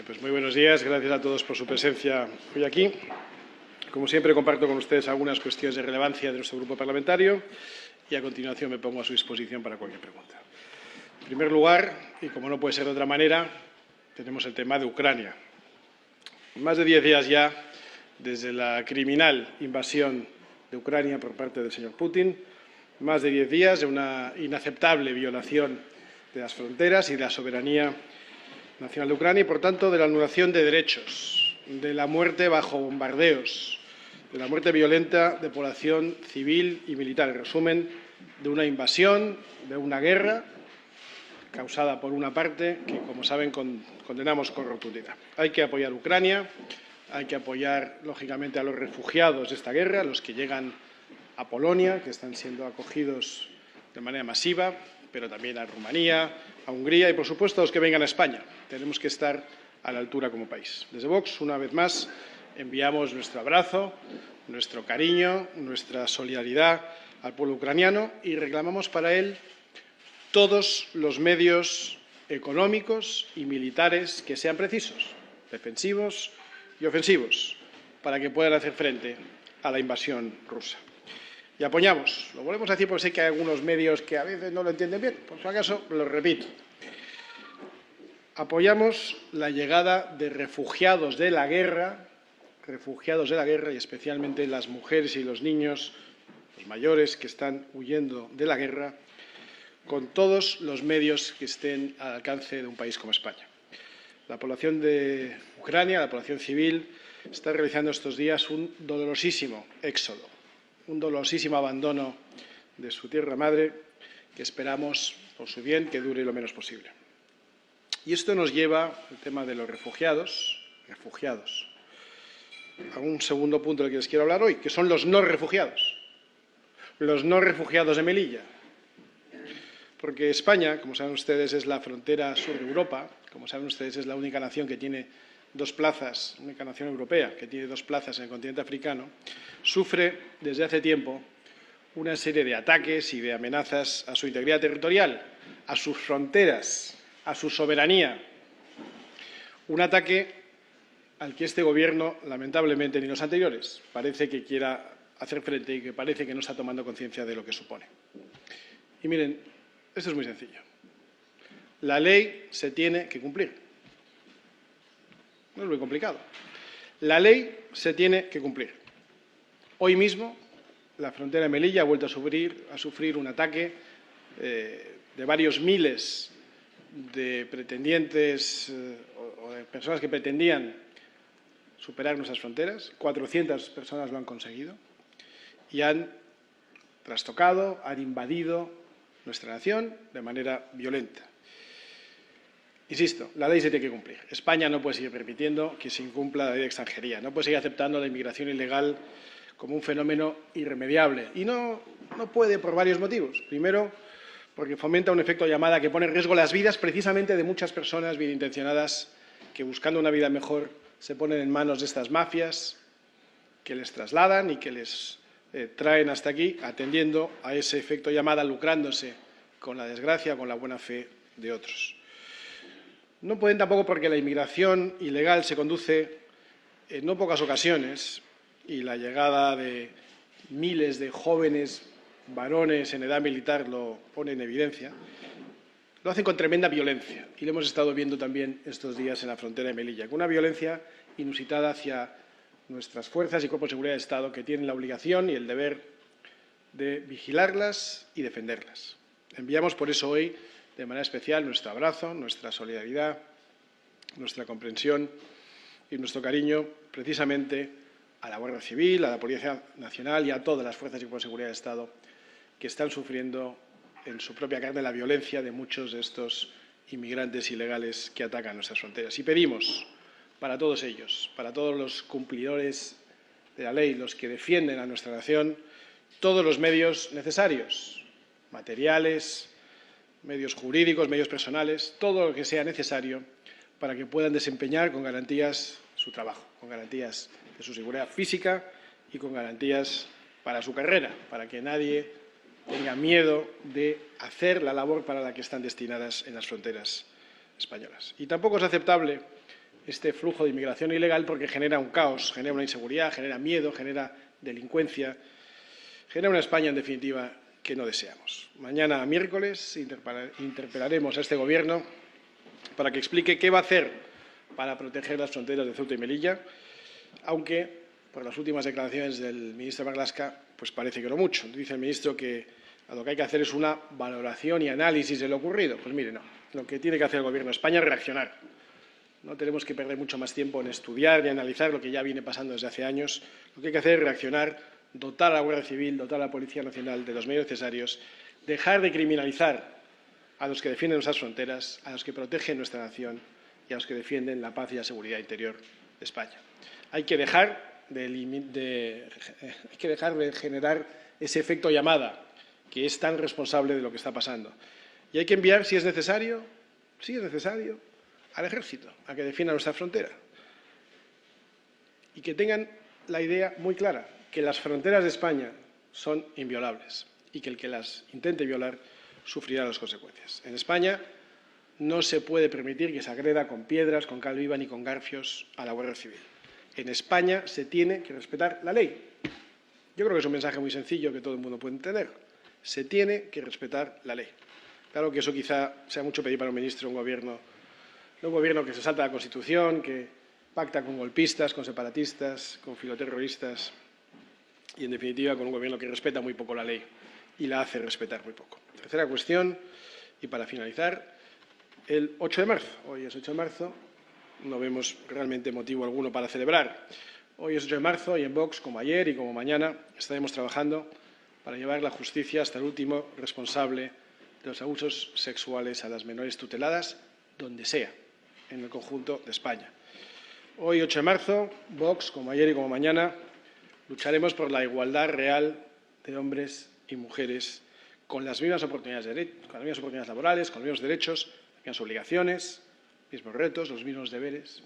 Pues muy buenos días, gracias a todos por su presencia hoy aquí. Como siempre, comparto con ustedes algunas cuestiones de relevancia de nuestro grupo parlamentario y a continuación me pongo a su disposición para cualquier pregunta. En primer lugar, y como no puede ser de otra manera, tenemos el tema de Ucrania. Más de 10 días ya desde la criminal invasión de Ucrania por parte del señor Putin, más de 10 días de una inaceptable violación de las fronteras y de la soberanía nacional de Ucrania y, por tanto, de la anulación de derechos, de la muerte bajo bombardeos, de la muerte violenta de población civil y militar. En resumen, de una invasión, de una guerra causada por una parte que, como saben, condenamos con rotundidad. Hay que apoyar a Ucrania, hay que apoyar, lógicamente, a los refugiados de esta guerra, a los que llegan a Polonia, que están siendo acogidos de manera masiva, pero también a Rumanía, a Hungría y, por supuesto, a los que vengan a España. Tenemos que estar a la altura como país. Desde Vox, una vez más, enviamos nuestro abrazo, nuestro cariño, nuestra solidaridad al pueblo ucraniano y reclamamos para él todos los medios económicos y militares que sean precisos, defensivos y ofensivos, para que puedan hacer frente a la invasión rusa. Y apoyamos, lo volvemos a decir porque sé que hay algunos medios que a veces no lo entienden bien, por si acaso lo repito. Apoyamos la llegada de refugiados de la guerra y especialmente las mujeres y los niños, los mayores que están huyendo de la guerra, con todos los medios que estén al alcance de un país como España. La población de Ucrania, la población civil, está realizando estos días un dolorosísimo éxodo, un dolorosísimo abandono de su tierra madre que esperamos, por su bien, que dure lo menos posible. Y esto nos lleva al tema de los refugiados, a un segundo punto del que les quiero hablar hoy, que son los no refugiados de Melilla. Porque España, como saben ustedes, es la frontera sur de Europa, como saben ustedes, es la única nación que tiene dos plazas, única nación europea que tiene dos plazas en el continente africano, sufre desde hace tiempo una serie de ataques y de amenazas a su integridad territorial, a sus fronteras, a su soberanía. Un ataque al que este Gobierno, lamentablemente, ni los anteriores, parece que quiera hacer frente y que parece que no está tomando conciencia de lo que supone. Y miren, esto es muy sencillo. La ley se tiene que cumplir. No es muy complicado. La ley se tiene que cumplir. Hoy mismo, la frontera de Melilla ha vuelto a sufrir un ataque de varios miles de pretendientes o de personas que pretendían superar nuestras fronteras. 400 personas lo han conseguido y han trastocado, han invadido nuestra nación de manera violenta. Insisto, la ley se tiene que cumplir. España no puede seguir permitiendo que se incumpla la ley de extranjería, no puede seguir aceptando la inmigración ilegal como un fenómeno irremediable. Y no puede por varios motivos. Primero, porque fomenta un efecto llamada que pone en riesgo las vidas precisamente de muchas personas bien intencionadas que, buscando una vida mejor, se ponen en manos de estas mafias que les trasladan y que les traen hasta aquí, atendiendo a ese efecto llamada, lucrándose con la desgracia, con la buena fe de otros. No pueden tampoco porque la inmigración ilegal se conduce en no pocas ocasiones, y la llegada de miles de jóvenes varones en edad militar lo pone en evidencia, lo hacen con tremenda violencia. Y lo hemos estado viendo también estos días en la frontera de Melilla, con una violencia inusitada hacia nuestras fuerzas y cuerpos de seguridad de Estado, que tienen la obligación y el deber de vigilarlas y defenderlas. Enviamos por eso hoy, de manera especial, nuestro abrazo, nuestra solidaridad, nuestra comprensión y nuestro cariño precisamente a la Guardia Civil, a la Policía Nacional y a todas las fuerzas y cuerpos de seguridad de Estado que están sufriendo en su propia carne la violencia de muchos de estos inmigrantes ilegales que atacan nuestras fronteras. Y pedimos para todos ellos, para todos los cumplidores de la ley, los que defienden a nuestra nación, todos los medios necesarios, materiales, medios jurídicos, medios personales, todo lo que sea necesario para que puedan desempeñar con garantías su trabajo, con garantías de su seguridad física y con garantías para su carrera, para que nadie tenga miedo de hacer la labor para la que están destinadas en las fronteras españolas. Y tampoco es aceptable este flujo de inmigración ilegal porque genera un caos, genera una inseguridad, genera miedo, genera delincuencia, genera una España, en definitiva, que no deseamos. Mañana, miércoles, interpelaremos a este Gobierno para que explique qué va a hacer para proteger las fronteras de Ceuta y Melilla, aunque, por las últimas declaraciones del ministro Marlaska, pues parece que no mucho. Dice el ministro que lo que hay que hacer es una valoración y análisis de lo ocurrido. Pues mire, no. Lo que tiene que hacer el Gobierno de España es reaccionar. No tenemos que perder mucho más tiempo en estudiar y analizar lo que ya viene pasando desde hace años. Lo que hay que hacer es reaccionar, dotar a la Guardia Civil, dotar a la Policía Nacional de los medios necesarios, dejar de criminalizar a los que defienden nuestras fronteras, a los que protegen nuestra nación y a los que defienden la paz y la seguridad interior de España. Hay que dejar de generar ese efecto llamada que es tan responsable de lo que está pasando. Y hay que enviar, si es necesario, al Ejército a que defienda nuestra frontera. Y que tengan la idea muy clara, que las fronteras de España son inviolables y que el que las intente violar sufrirá las consecuencias. En España no se puede permitir que se agreda con piedras, con cal viva ni con garfios a la Guardia Civil. En España se tiene que respetar la ley. Yo creo que es un mensaje muy sencillo que todo el mundo puede entender. Se tiene que respetar la ley. Claro que eso quizá sea mucho pedir para un ministro, un gobierno que se salta la Constitución, que pacta con golpistas, con separatistas, con filoterroristas y, en definitiva, con un gobierno que respeta muy poco la ley y la hace respetar muy poco. Tercera cuestión, y para finalizar, el 8 de marzo. Hoy es 8 de marzo, no vemos realmente motivo alguno para celebrar. Hoy es 8 de marzo y en Vox, como ayer y como mañana, estaremos trabajando para llevar la justicia hasta el último responsable de los abusos sexuales a las menores tuteladas, donde sea, en el conjunto de España. Hoy, 8 de marzo, Vox, como ayer y como mañana, lucharemos por la igualdad real de hombres y mujeres con las mismas oportunidades laborales, con los mismos derechos, las mismas obligaciones, mismos retos, los mismos deberes.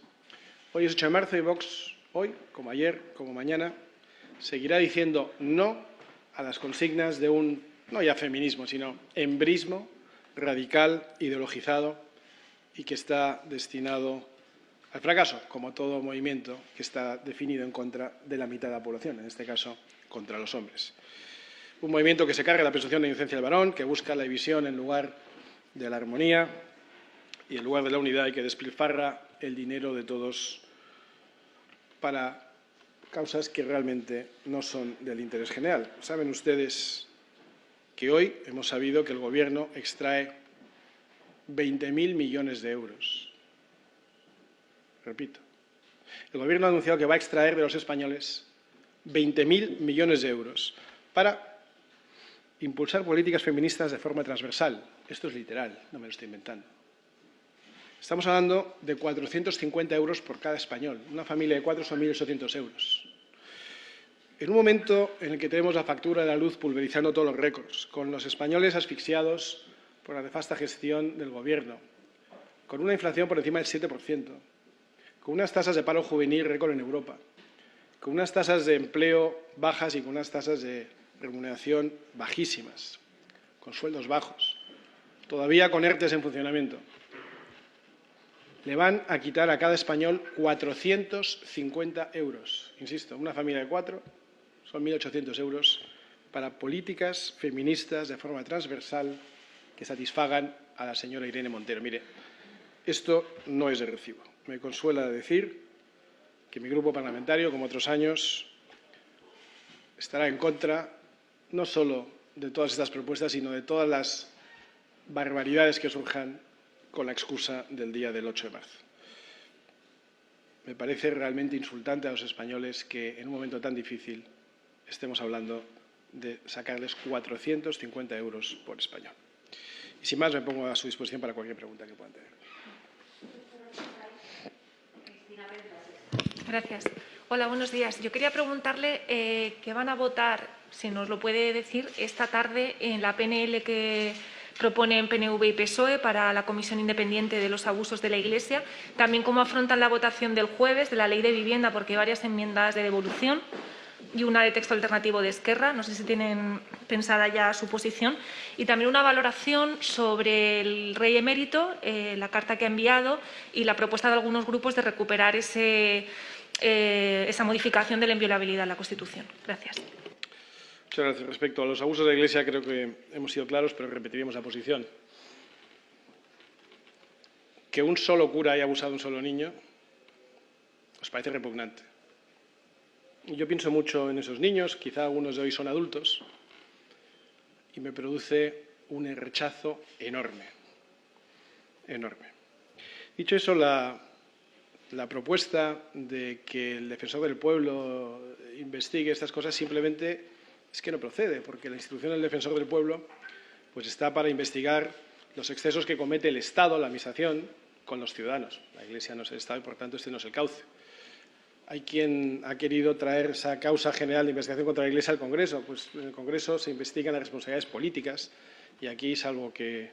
Hoy es 8 de marzo y Vox, hoy, como ayer, como mañana, seguirá diciendo no a las consignas de un, no ya feminismo, sino embrismo radical, ideologizado y que está destinado al fracaso, como todo movimiento que está definido en contra de la mitad de la población, en este caso contra los hombres. Un movimiento que se carga la presunción de inocencia del varón, que busca la división en lugar de la armonía y en lugar de la unidad y que despilfarra el dinero de todos para causas que realmente no son del interés general. Saben ustedes que hoy hemos sabido que el Gobierno extrae 20.000 millones de euros. Repito, el Gobierno ha anunciado que va a extraer de los españoles 20.000 millones de euros para impulsar políticas feministas de forma transversal. Esto es literal, no me lo estoy inventando. Estamos hablando de 450 euros por cada español. Una familia de 4 son 1.800 euros. En un momento en el que tenemos la factura de la luz pulverizando todos los récords, con los españoles asfixiados por la nefasta gestión del Gobierno, con una inflación por encima del 7%, con unas tasas de paro juvenil récord en Europa, con unas tasas de empleo bajas y con unas tasas de remuneración bajísimas, con sueldos bajos, todavía con ERTEs en funcionamiento. Le van a quitar a cada español 450 euros. Insisto, una familia de 4 son 1.800 euros para políticas feministas de forma transversal que satisfagan a la señora Irene Montero. Mire, esto no es de recibo. Me consuela decir que mi grupo parlamentario, como otros años, estará en contra no solo de todas estas propuestas, sino de todas las barbaridades que surjan con la excusa del día del 8 de marzo. Me parece realmente insultante a los españoles que en un momento tan difícil estemos hablando de sacarles 450 euros por español. Y sin más, me pongo a su disposición para cualquier pregunta que puedan tener. Gracias. Hola, buenos días. Yo quería preguntarle qué van a votar, si nos lo puede decir, esta tarde en la PNL que proponen PNV y PSOE para la Comisión Independiente de los Abusos de la Iglesia. También cómo afrontan la votación del jueves de la Ley de Vivienda, porque hay varias enmiendas de devolución. y una de texto alternativo de Esquerra. No sé si tienen pensada ya su posición. Y también una valoración sobre el rey emérito, la carta que ha enviado y la propuesta de algunos grupos de recuperar esa modificación de la inviolabilidad en la Constitución. Gracias. Muchas gracias. Respecto a los abusos de la Iglesia, creo que hemos sido claros, pero repetiríamos la posición. Que un solo cura haya abusado de un solo niño os parece repugnante. Yo pienso mucho en esos niños, quizá algunos de hoy son adultos, y me produce un rechazo enorme, enorme. Dicho eso, la propuesta de que el defensor del pueblo investigue estas cosas simplemente es que no procede, porque la institución del defensor del pueblo pues está para investigar los excesos que comete el Estado, la Administración, con los ciudadanos. La Iglesia no es el Estado y, por tanto, este no es el cauce. Hay quien ha querido traer esa causa general de investigación contra la Iglesia al Congreso. Pues en el Congreso se investigan las responsabilidades políticas y aquí, salvo que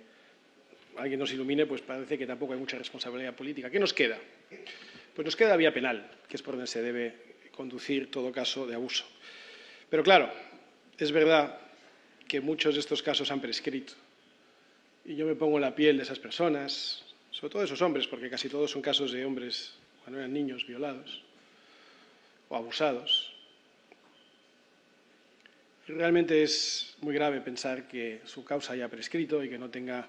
alguien nos ilumine, pues parece que tampoco hay mucha responsabilidad política. ¿Qué nos queda? Pues nos queda la vía penal, que es por donde se debe conducir todo caso de abuso. Pero claro, es verdad que muchos de estos casos han prescrito. Y yo me pongo en la piel de esas personas, sobre todo de esos hombres, porque casi todos son casos de hombres cuando eran niños violados o abusados. Y realmente es muy grave pensar que su causa haya prescrito y que no tenga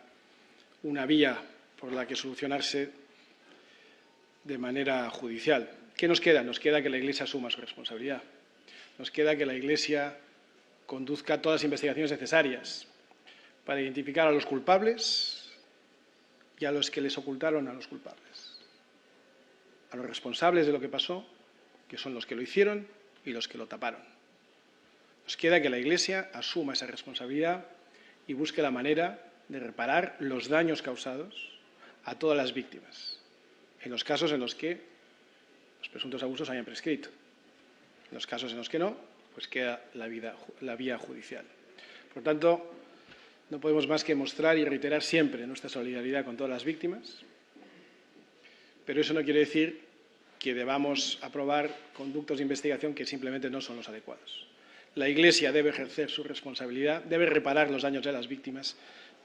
una vía por la que solucionarse de manera judicial. ¿Qué nos queda? Nos queda que la Iglesia asuma su responsabilidad. Nos queda que la Iglesia conduzca todas las investigaciones necesarias para identificar a los culpables y a los que les ocultaron a los culpables. A los responsables de lo que pasó, que son los que lo hicieron y los que lo taparon. Nos queda que la Iglesia asuma esa responsabilidad y busque la manera de reparar los daños causados a todas las víctimas, en los casos en los que los presuntos abusos hayan prescrito. En los casos en los que no, pues queda la vía judicial. Por tanto, no podemos más que mostrar y reiterar siempre nuestra solidaridad con todas las víctimas, pero eso no quiere decir que debamos aprobar conductos de investigación que simplemente no son los adecuados. La Iglesia debe ejercer su responsabilidad, debe reparar los daños de las víctimas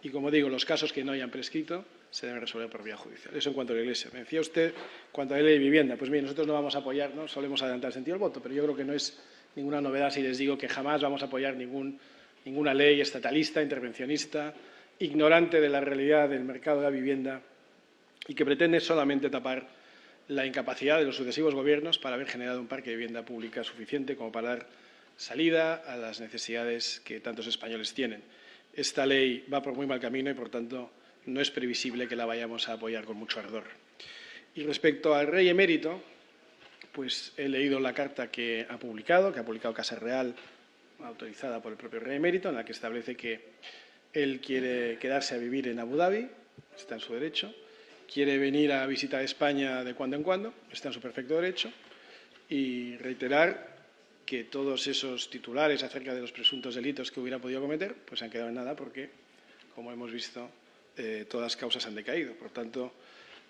y, como digo, los casos que no hayan prescrito se deben resolver por vía judicial. Eso en cuanto a la Iglesia. Me decía usted, cuanto a la ley de vivienda, pues mire, nosotros no vamos a apoyar, no solemos adelantar el sentido del voto, pero yo creo que no es ninguna novedad si les digo que jamás vamos a apoyar ninguna ley estatalista, intervencionista, ignorante de la realidad del mercado de la vivienda y que pretende solamente tapar la incapacidad de los sucesivos gobiernos para haber generado un parque de vivienda pública suficiente como para dar salida a las necesidades que tantos españoles tienen. Esta ley va por muy mal camino y, por tanto, no es previsible que la vayamos a apoyar con mucho ardor. Y respecto al rey emérito, pues he leído la carta que ha publicado Casa Real, autorizada por el propio rey emérito, en la que establece que él quiere quedarse a vivir en Abu Dhabi, está en su derecho, quiere venir a visitar España de cuando en cuando, está en su perfecto derecho, y reiterar que todos esos titulares acerca de los presuntos delitos que hubiera podido cometer pues han quedado en nada porque, como hemos visto, todas las causas han decaído. Por tanto,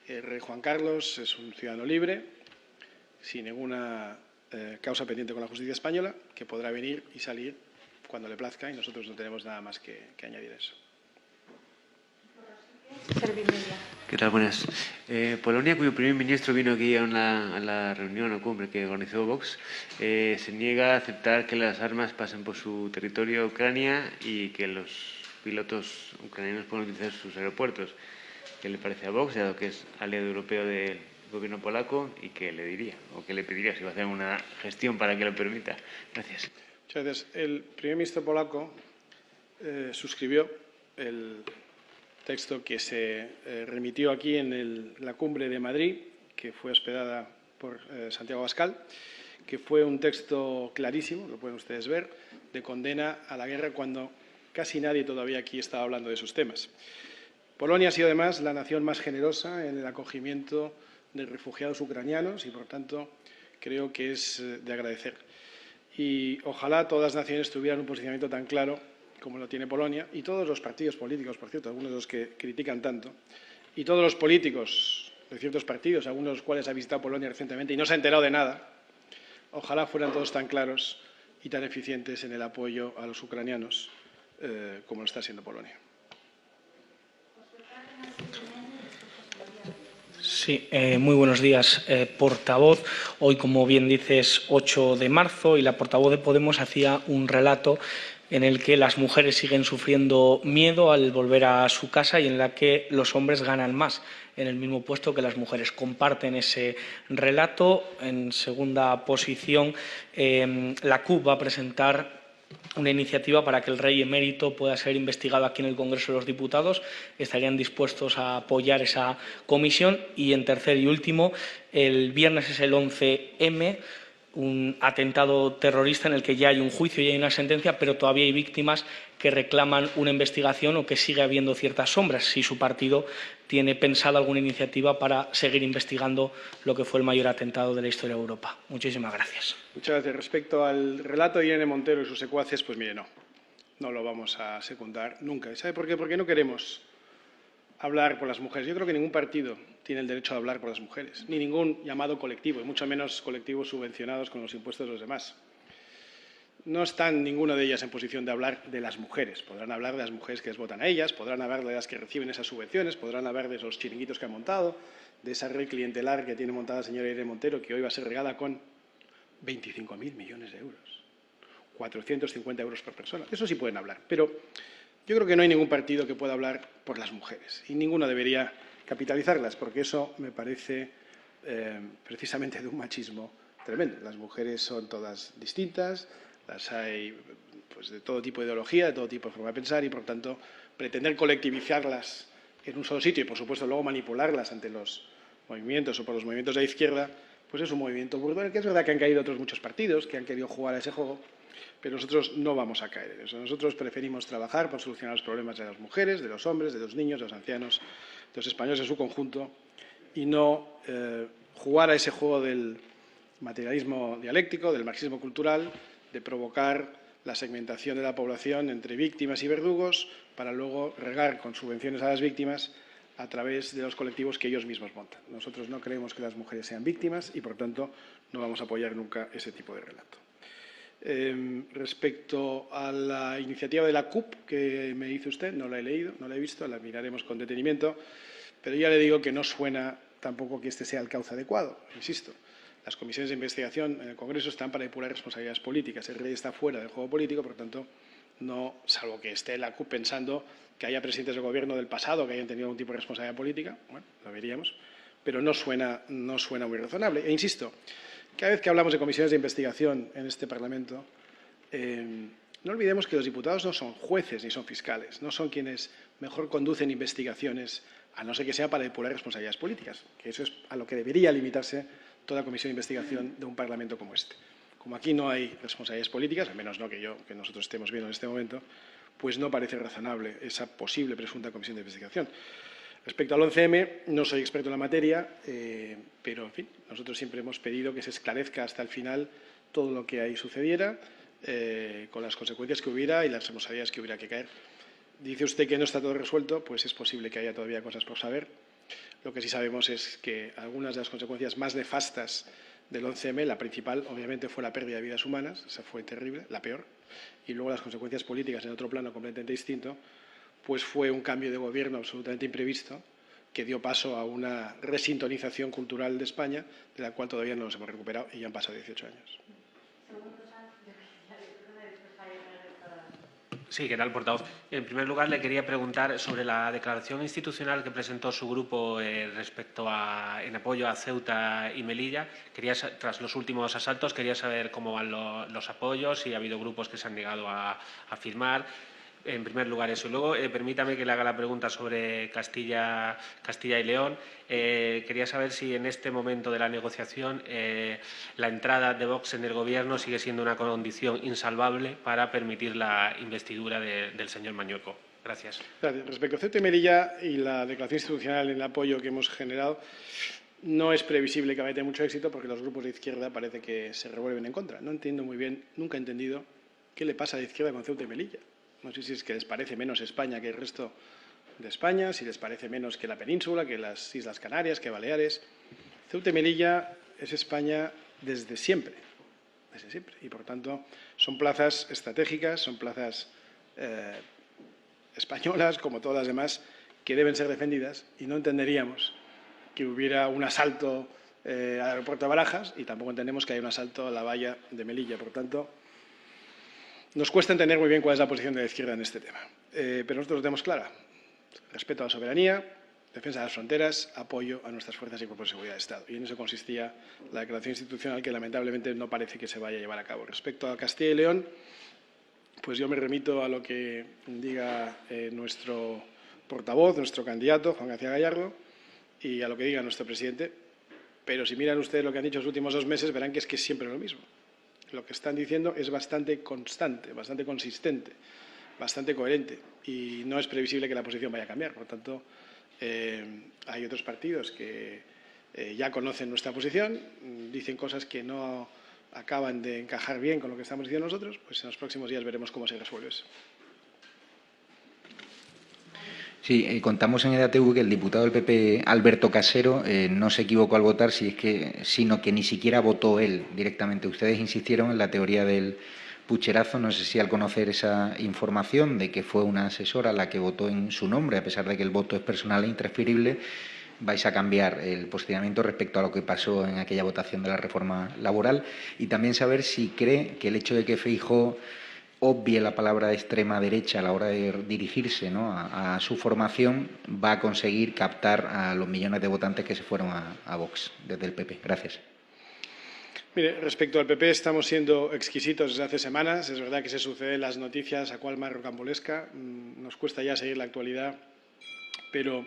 el rey Juan Carlos es un ciudadano libre, sin ninguna causa pendiente con la justicia española, que podrá venir y salir cuando le plazca y nosotros no tenemos nada más que añadir a eso. ¿Qué tal? Buenas. Polonia, cuyo primer ministro vino aquí a la reunión o cumbre que organizó Vox, se niega a aceptar que las armas pasen por su territorio a Ucrania y que los pilotos ucranianos puedan utilizar sus aeropuertos. ¿Qué le parece a Vox, dado que es aliado europeo del gobierno polaco, y qué le diría o qué le pediría si va a hacer una gestión para que lo permita? Gracias. Muchas gracias. El primer ministro polaco suscribió el texto que se remitió aquí en la cumbre de Madrid, que fue hospedada por Santiago Abascal, que fue un texto clarísimo, lo pueden ustedes ver, de condena a la guerra cuando casi nadie todavía aquí estaba hablando de esos temas. Polonia ha sido además la nación más generosa en el acogimiento de refugiados ucranianos y, por tanto, creo que es de agradecer. Y ojalá todas las naciones tuvieran un posicionamiento tan claro como lo tiene Polonia, y todos los partidos políticos, por cierto, algunos de los que critican tanto, y todos los políticos de ciertos partidos, algunos de los cuales ha visitado Polonia recientemente y no se ha enterado de nada, ojalá fueran todos tan claros y tan eficientes en el apoyo a los ucranianos como lo está siendo Polonia. Sí, muy buenos días, portavoz. Hoy, como bien dices, 8 de marzo y la portavoz de Podemos hacía un relato en el que las mujeres siguen sufriendo miedo al volver a su casa y en la que los hombres ganan más en el mismo puesto que las mujeres. Comparten ese relato. En segunda posición, la CUP va a presentar una iniciativa para que el rey emérito pueda ser investigado aquí en el Congreso de los Diputados. Estarían dispuestos a apoyar esa comisión. Y, en tercer y último, el viernes es el 11M, un atentado terrorista en el que ya hay un juicio y hay una sentencia, pero todavía hay víctimas que reclaman una investigación o que sigue habiendo ciertas sombras. Si su partido tiene pensada alguna iniciativa para seguir investigando lo que fue el mayor atentado de la historia de Europa. Muchísimas gracias. Muchas gracias. Respecto al relato de Irene Montero y sus secuaces, pues mire, no lo vamos a secundar nunca. ¿Y sabe por qué? Porque no queremos hablar por las mujeres. Yo creo que ningún partido tiene el derecho a hablar por las mujeres, ni ningún llamado colectivo, y mucho menos colectivos subvencionados con los impuestos de los demás. No están ninguna de ellas en posición de hablar de las mujeres. Podrán hablar de las mujeres que les votan a ellas, podrán hablar de las que reciben esas subvenciones, podrán hablar de esos chiringuitos que han montado, de esa red clientelar que tiene montada la señora Irene Montero, que hoy va a ser regada con 25.000 millones de euros, 450 euros por persona. Eso sí pueden hablar, pero yo creo que no hay ningún partido que pueda hablar por las mujeres y ninguno debería capitalizarlas, porque eso me parece precisamente de un machismo tremendo. Las mujeres son todas distintas, las hay pues, de todo tipo de ideología, de todo tipo de forma de pensar y, por tanto, pretender colectivizarlas en un solo sitio y, por supuesto, luego manipularlas ante los movimientos o por los movimientos de la izquierda, pues es un movimiento burdo en el que es verdad que han caído otros muchos partidos que han querido jugar a ese juego, pero nosotros no vamos a caer en eso. Nosotros preferimos trabajar por solucionar los problemas de las mujeres, de los hombres, de los niños, de los ancianos, de los españoles en su conjunto y no jugar a ese juego del materialismo dialéctico, del marxismo cultural, de provocar la segmentación de la población entre víctimas y verdugos para luego regar con subvenciones a las víctimas a través de los colectivos que ellos mismos montan. Nosotros no creemos que las mujeres sean víctimas y, por tanto, no vamos a apoyar nunca ese tipo de relato. Respecto a la iniciativa de la CUP que me dice usted, no la he leído, no la he visto, la miraremos con detenimiento, pero ya le digo que no suena tampoco que este sea el cauce adecuado. Insisto, las comisiones de investigación en el Congreso están para depurar responsabilidades políticas. El rey está fuera del juego político, por lo tanto, no, salvo que esté la CUP pensando que haya presidentes del Gobierno del pasado que hayan tenido algún tipo de responsabilidad política, bueno, lo veríamos, pero no suena muy razonable. E insisto, cada vez que hablamos de comisiones de investigación en este Parlamento, no olvidemos que los diputados no son jueces ni son fiscales, no son quienes mejor conducen investigaciones, a no ser que sea para depurar responsabilidades políticas, que eso es a lo que debería limitarse toda comisión de investigación de un Parlamento como este. Como aquí no hay responsabilidades políticas, al menos no que nosotros estemos viendo en este momento, pues no parece razonable esa posible presunta comisión de investigación. Respecto al 11M, no soy experto en la materia, pero, en fin, nosotros siempre hemos pedido que se esclarezca hasta el final todo lo que ahí sucediera, con las consecuencias que hubiera y las responsabilidades que hubiera que caer. Dice usted que no está todo resuelto, pues es posible que haya todavía cosas por saber. Lo que sí sabemos es que algunas de las consecuencias más nefastas del 11M, la principal, obviamente, fue la pérdida de vidas humanas, esa fue terrible, la peor, y luego las consecuencias políticas en otro plano completamente distinto, pues fue un cambio de gobierno absolutamente imprevisto que dio paso a una resintonización cultural de España, de la cual todavía no nos hemos recuperado y ya han pasado 18 años. Sí, ¿qué tal, portavoz? En primer lugar, le quería preguntar sobre la declaración institucional que presentó su grupo en apoyo a Ceuta y Melilla. Tras los últimos asaltos, quería saber cómo van los apoyos, si ha habido grupos que se han negado a firmar. En primer lugar, eso. Y luego, permítame que le haga la pregunta sobre Castilla y León. Quería saber si en este momento de la negociación la entrada de Vox en el Gobierno sigue siendo una condición insalvable para permitir la investidura del señor Mañueco. Gracias. Gracias. Respecto a Ceuta y Melilla y la declaración institucional en el apoyo que hemos generado, no es previsible que vaya a tener mucho éxito porque los grupos de izquierda parece que se revuelven en contra. No entiendo muy bien, nunca he entendido qué le pasa a la izquierda con Ceuta y Melilla. No sé si es que les parece menos España que el resto de España, si les parece menos que la península, que las Islas Canarias, que Baleares. Ceuta y Melilla es España desde siempre. desde siempre. Y, por tanto, son plazas estratégicas, son plazas españolas, como todas las demás, que deben ser defendidas, y no entenderíamos que hubiera un asalto al aeropuerto de Barajas y tampoco entendemos que haya un asalto a la valla de Melilla. Por tanto, nos cuesta entender muy bien cuál es la posición de la izquierda en este tema. Pero nosotros lo tenemos clara. Respeto a la soberanía, defensa de las fronteras, apoyo a nuestras fuerzas y cuerpos de seguridad de Estado. Y en eso consistía la declaración institucional, que lamentablemente no parece que se vaya a llevar a cabo. Respecto a Castilla y León, pues yo me remito a lo que diga nuestro portavoz, nuestro candidato, Juan García Gallardo, y a lo que diga nuestro presidente. Pero si miran ustedes lo que han dicho los últimos 2 meses, verán que es siempre lo mismo. Lo que están diciendo es bastante constante, bastante consistente, bastante coherente, y no es previsible que la posición vaya a cambiar. Por tanto, hay otros partidos que ya conocen nuestra posición, dicen cosas que no acaban de encajar bien con lo que estamos diciendo nosotros, pues en los próximos días veremos cómo se resuelve eso. Sí, contamos en EDATV que el diputado del PP, Alberto Casero, no se equivocó al votar, sino que ni siquiera votó él directamente. Ustedes insistieron en la teoría del pucherazo. No sé si al conocer esa información de que fue una asesora la que votó en su nombre, a pesar de que el voto es personal e intransferible, vais a cambiar el posicionamiento respecto a lo que pasó en aquella votación de la reforma laboral. Y también saber si cree que el hecho de que Feijóo obvie la palabra de extrema derecha a la hora de dirigirse, ¿no?, a su formación, va a conseguir captar a los millones de votantes que se fueron a Vox desde el PP. Gracias. Mire, respecto al PP estamos siendo exquisitos desde hace semanas. Es verdad que se suceden las noticias a cual más rocambolesca. Nos cuesta ya seguir la actualidad, pero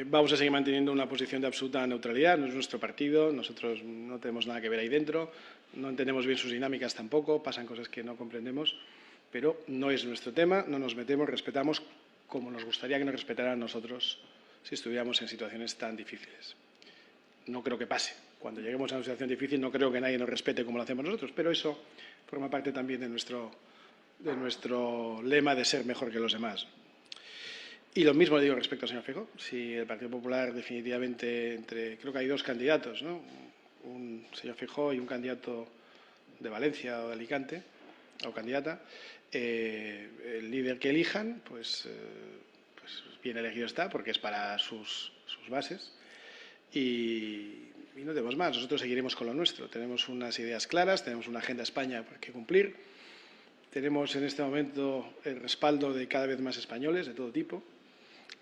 vamos a seguir manteniendo una posición de absoluta neutralidad. No es nuestro partido, nosotros no tenemos nada que ver ahí dentro, no entendemos bien sus dinámicas tampoco, pasan cosas que no comprendemos, pero no es nuestro tema, no nos metemos, respetamos como nos gustaría que nos respetaran a nosotros si estuviéramos en situaciones tan difíciles. No creo que pase. Cuando lleguemos a una situación difícil no creo que nadie nos respete como lo hacemos nosotros, pero eso forma parte también de nuestro lema de ser mejor que los demás. Y lo mismo digo respecto al señor Feijóo. Si el Partido Popular definitivamente, creo que hay 2 candidatos, ¿no?, un señor Feijóo y un candidato de Valencia o de Alicante, o candidata, el líder que elijan, pues bien elegido está, porque es para sus bases. Y no tenemos más, nosotros seguiremos con lo nuestro. Tenemos unas ideas claras, tenemos una agenda España que cumplir, tenemos en este momento el respaldo de cada vez más españoles de todo tipo.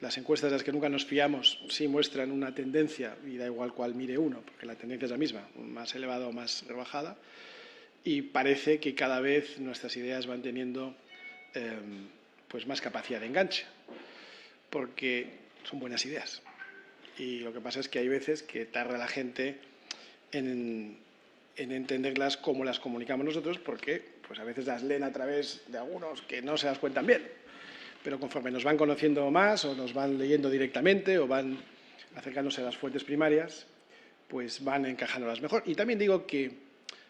Las encuestas de las que nunca nos fiamos sí muestran una tendencia, y da igual cuál mire uno, porque la tendencia es la misma, más elevada o más rebajada, y parece que cada vez nuestras ideas van teniendo pues más capacidad de enganche, porque son buenas ideas. Y lo que pasa es que hay veces que tarda la gente en entenderlas como las comunicamos nosotros, porque pues a veces las leen a través de algunos que no se las cuentan bien. Pero conforme nos van conociendo más o nos van leyendo directamente o van acercándose a las fuentes primarias, pues van encajándolas mejor. Y también digo que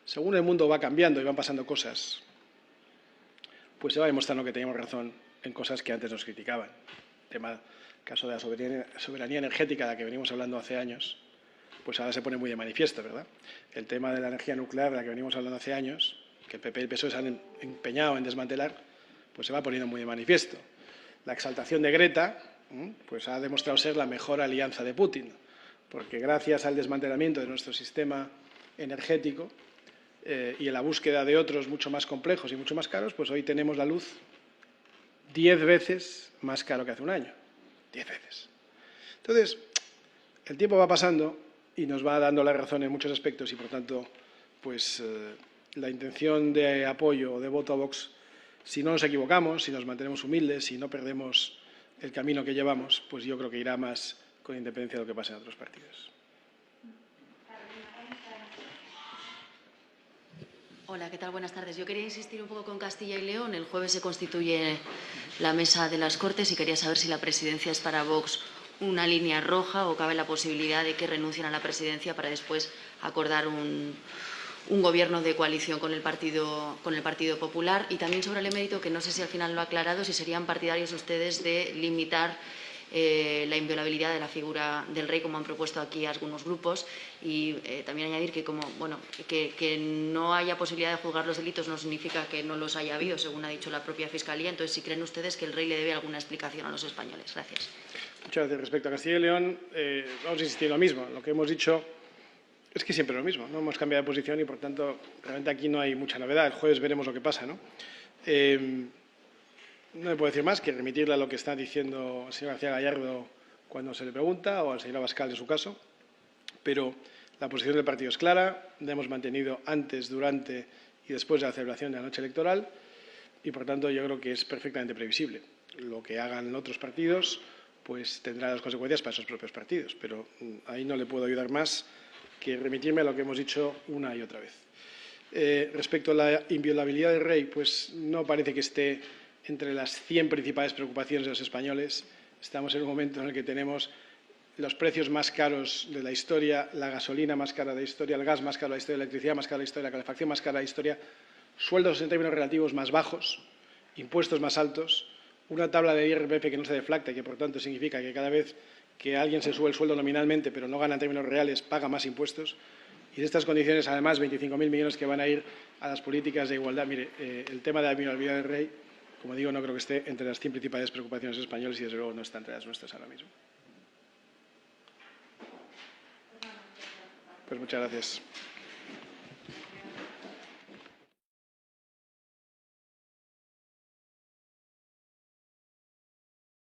según el mundo va cambiando y van pasando cosas, pues se va demostrando que teníamos razón en cosas que antes nos criticaban. El caso de la soberanía energética de la que venimos hablando hace años, pues ahora se pone muy de manifiesto, ¿verdad? El tema de la energía nuclear de la que venimos hablando hace años, que el PP y el PSOE se han empeñado en desmantelar, pues se va poniendo muy de manifiesto. La exaltación de Greta pues ha demostrado ser la mejor alianza de Putin, porque gracias al desmantelamiento de nuestro sistema energético y en la búsqueda de otros mucho más complejos y mucho más caros, pues hoy tenemos la luz 10 veces más caro que hace un año. 10 veces. Entonces, el tiempo va pasando y nos va dando la razón en muchos aspectos y, por tanto, pues la intención de apoyo o de voto a Vox, si no nos equivocamos, si nos mantenemos humildes, si no perdemos el camino que llevamos, pues yo creo que irá más con independencia de lo que pase en otros partidos. Hola, ¿qué tal? Buenas tardes. Yo quería insistir un poco con Castilla y León. El jueves se constituye la mesa de las Cortes y quería saber si la presidencia es para Vox una línea roja o cabe la posibilidad de que renuncien a la presidencia para después acordar un gobierno de coalición con el Partido Popular. Y también sobre el emérito, que no sé si al final lo ha aclarado, si serían partidarios ustedes de limitar la inviolabilidad de la figura del rey, como han propuesto aquí algunos grupos, y también añadir que, que no haya posibilidad de juzgar los delitos no significa que no los haya habido, según ha dicho la propia Fiscalía. Entonces, si creen ustedes que el rey le debe alguna explicación a los españoles. Gracias. Muchas gracias. Respecto a Castilla y León, vamos a insistir en lo mismo. Lo que hemos dicho es que siempre lo mismo. No hemos cambiado de posición y, por tanto, realmente aquí no hay mucha novedad. El jueves veremos lo que pasa, ¿no? No me puedo decir más que remitirle a lo que está diciendo el señor García Gallardo cuando se le pregunta, o al señor Abascal en su caso. Pero la posición del partido es clara. La hemos mantenido antes, durante y después de la celebración de la noche electoral. Y, por tanto, yo creo que es perfectamente previsible. Lo que hagan otros partidos pues tendrá las consecuencias para esos propios partidos. Pero ahí no le puedo ayudar más que remitirme a lo que hemos dicho una y otra vez. Respecto a la inviolabilidad del rey, pues no parece que esté entre las 100 principales preocupaciones de los españoles. Estamos en un momento en el que tenemos los precios más caros de la historia, la gasolina más cara de la historia, el gas más caro de la historia, la electricidad más cara de la historia, la calefacción más cara de la historia, sueldos en términos relativos más bajos, impuestos más altos, una tabla de IRPF que no se deflacta y que, por tanto, significa que cada vez que alguien se sube el sueldo nominalmente pero no gana en términos reales, paga más impuestos. Y en estas condiciones, además, 25.000 millones que van a ir a las políticas de igualdad. Mire, el tema de la inviolabilidad del rey, como digo, no creo que esté entre las 100 principales preocupaciones españoles y, desde luego, no está entre las nuestras ahora mismo. Pues muchas gracias.